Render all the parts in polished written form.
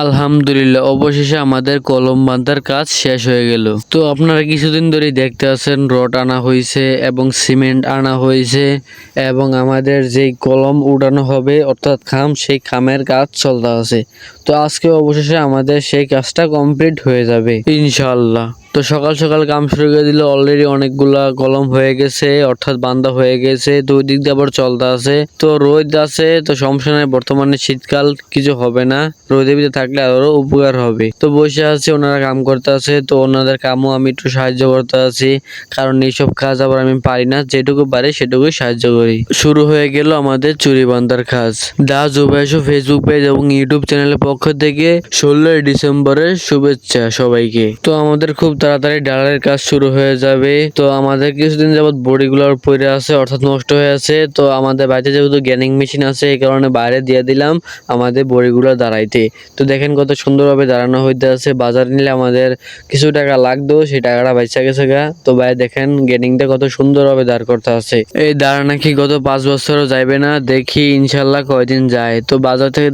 আলহামদুলিল্লাহ, অবশেষে আমাদের কলম বাঁধার কাজ শেষ হয়ে গেল। তো আপনারা কিছুদিন ধরেই দেখতে আছেন রড আনা হয়েছে এবং সিমেন্ট আনা হয়েছে এবং আমাদের যেই কলম উঠানো হবে অর্থাৎ খাম, সেই খামের কাজ চলতে আছে। তো আজকে অবশেষে আমাদের সেই কাজটা কমপ্লিট হয়ে যাবে ইনশাআল্লাহ। তো সকাল সকাল কাম শুরু করে দিল, অলরেডি অনেকগুলা কলম হয়ে গেছে অর্থাৎ বান্ধা হয়ে গেছে। তো ওই দিক দিয়ে আবার চলতে আছে, তো রোদ আছে, তো সমস্যা নাই। বর্তমানে শীতকাল, কিছু হবে না, রোদের ভিতরে থাকলে আরো উপকার হবে। তো বসে আছে, ওনারা কাম করতে আছে, তো ওনাদের কামও আমি একটু সাহায্য করতে আছি, কারণ এইসব কাজ আবার আমি পারি না, যেটুকু পারি সেটুকুই সাহায্য করি। শুরু হয়ে গেল আমাদের চুরি বান্ধার কাজ। দা জুবাইশো ফেসবুক পেজ এবং ইউটিউব চ্যানেলের পক্ষ থেকে 16 ডিসেম্বরের শুভেচ্ছা সবাইকে। তো আমাদের খুব তাড়াতাড়ি ডালারের কাজ শুরু হয়ে যাবে। তো আমাদের কিছুদিন যাবত বডিগুলো পড়ে আছে অর্থাৎ নষ্ট হয়ে আছে। তো আমাদের বাড়িতে যেহেতু গ্যানিং মেশিন আছে, এই কারণে বাইরে দিয়ে দিলাম আমাদের বডিগুলো দাঁড়াইতে। তো দেখেন কত সুন্দরভাবে দাঁড়ানো হইতে আছে। বাজার নিলে আমাদের কিছু টাকা লাগতো, সেই টাকাটা বাইচা গেছে গা। তো ভাই দেখেন গ্যানিংটা কত সুন্দরভাবে দাঁড় করতে আছে। এই দাঁড় নাকি গত 5 বছরও যাইবে না, দেখি ইনশাল্লাহ কয়দিন যায়। তো বাজার থেকে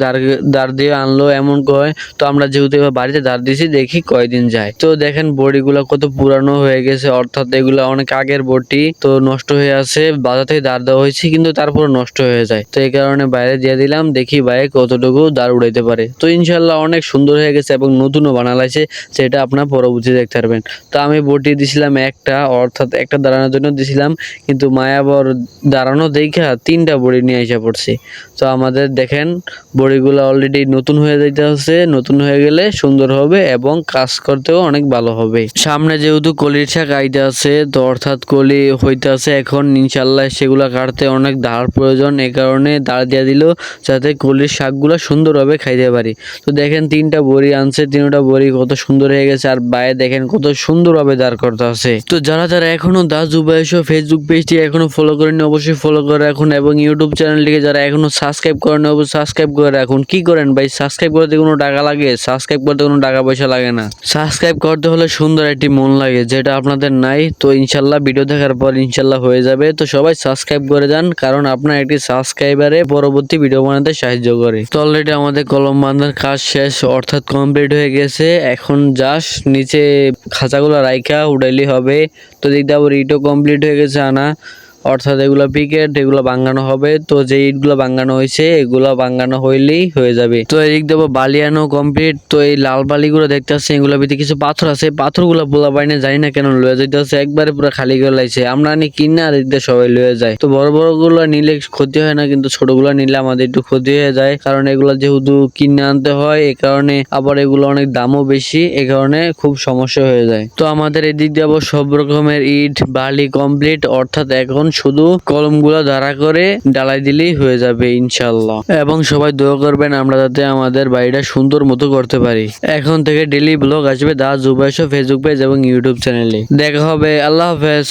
দাঁড় দিয়ে আনলো এমন কয়। তো আমরা যেহেতু এবার বাড়িতে দাঁড় দিয়েছি, দেখি কয়দিন যায়। তো দেখেন বডিগুলো কত পুরানো হয়ে গেছে, অর্থাৎ এগুলো অনেক আগের বডি, তো নষ্ট হয়ে আছে। বাজার থেকে দাঁড় দেওয়া হয়েছে কিন্তু তারপর নষ্ট হয়ে যায়। তো এই কারণে বাইরে দিয়ে দিলাম, দেখি ভাই কতটুকু দাঁড় উড়াইতে পারে। তো ইনশাল্লাহ অনেক সুন্দর হয়ে গেছে এবং নতুনও বানালাইছে, সেটা আপনার পরবর্তী দেখতে পারবেন। তো আমি বডি দিছিলাম একটা, অর্থাৎ একটা দাঁড়ানোর জন্য দিছিলাম, কিন্তু মায়াবর দাঁড়ানো দেখা 3টা বডি নিয়ে এসে পড়ছে। তো আমাদের দেখেন বডিগুলো অলরেডি নতুন হয়ে যাইতে আছে, নতুন হয়ে গেলে সুন্দর হবে এবং কাজ করতেও অনেক ভালো হবে। সামনে যেহেতু কলির শাক আইতে আছে, তো অর্থাৎ কলি হইতে আছে এখন, ইনশাল্লাহ সেগুলা কাটতে অনেক দাঁড় প্রয়োজন, এই কারণে দাঁড় দিয়ে দিল যাতে কলির শাকগুলো সুন্দরভাবে খাইতে পারি। তো দেখেন 3টা বড়ি আনছে, 3টা বড়ি কত সুন্দর হয়ে গেছে, আর বাইরে দেখেন কত সুন্দরভাবে দাঁড় করতে আছে। তো যারা যারা এখনো দা জুবাইশো ফেসবুক পেজটি এখনো ফলো করেনি, অবশ্যই ফলো করে রাখুন এবং ইউটিউব চ্যানেলটিকে যারা এখনো সাবস্ক্রাইব করেন, অবশ্যই সাবস্ক্রাইব করে রাখুন। কি করেন ভাই, সাবস্ক্রাইব করতে কোনো টাকা লাগে? সাবস্ক্রাইব করতে কোনো টাকা পয়সা লাগে না। সাবস্ক্রাইব করতে হলে সুন্দর একটি মন লাগে, যেটা আপনাদের নাই। তো ইনশাল্লাহ ভিডিও দেখার পর ইনশাল্লাহ হয়ে যাবে। তো সবাই সাবস্ক্রাইব করে যান, কারণ আপনার একটি সাবস্ক্রাইবারে পরবর্তী ভিডিও বানাতে সাহায্য করে। তো অলরেডি আমাদের কলম বাঁধার কাজ শেষ অর্থাৎ কমপ্লিট হয়ে গেছে। এখন জাস্ট নিচে খাঁচাগুলো রাইখা উড়াইলি হবে। তো দেখতে পাবো ইটও কমপ্লিট হয়ে গেছে আনা, অর্থাৎ এগুলো পিকেট, এগুলো ভাঙানো হবে। তো যে ইটগুলো ভাঙানো হয়েছে এগুলো ভাঙানো হইলেই হয়ে যাবে। তো এদিক দেবো বালিয়ানো কমপ্লিট। তো এই লাল বালিগুলো দেখতে পাচ্ছি, এগুলোর ভিতরে কিছু পাথর আছে, পাথরগুলো পোলা পাইনে জানি না কেন লয়ে যেতে আছে, একবারে পুরো খালি করে লাইছে। আমরা আনি কিনা আর এদিকে সবাই লয়ে যায়। তো বড় বড় গুলো নিলে ক্ষতি হয় না, কিন্তু ছোটগুলো নিলে আমাদের একটু ক্ষতি হয়ে যায়, কারণ এগুলো যেহেতু কিনে আনতে হয়, এই কারণে আবার এগুলো অনেক দামও বেশি, এই কারণে খুব সমস্যা হয়ে যায়। তো আমাদের এদিক দিয়ে সব রকমের ইট বালি কমপ্লিট, অর্থাৎ এখন শুধু কলমগুলো দাঁড়া করে ডালাই দিলেই হয়ে যাবে ইনশাল্লাহ। এবং সবাই দোয়া করবেন আমরা যাতে আমাদের বাড়িটা সুন্দর মতো করতে পারি। এখন থেকে ডেইলি ব্লগ আসবে দা জুবাইশো ফেসবুক পেজ এবং ইউটিউব চ্যানেলে। দেখা হবে, আল্লাহ হাফেজ।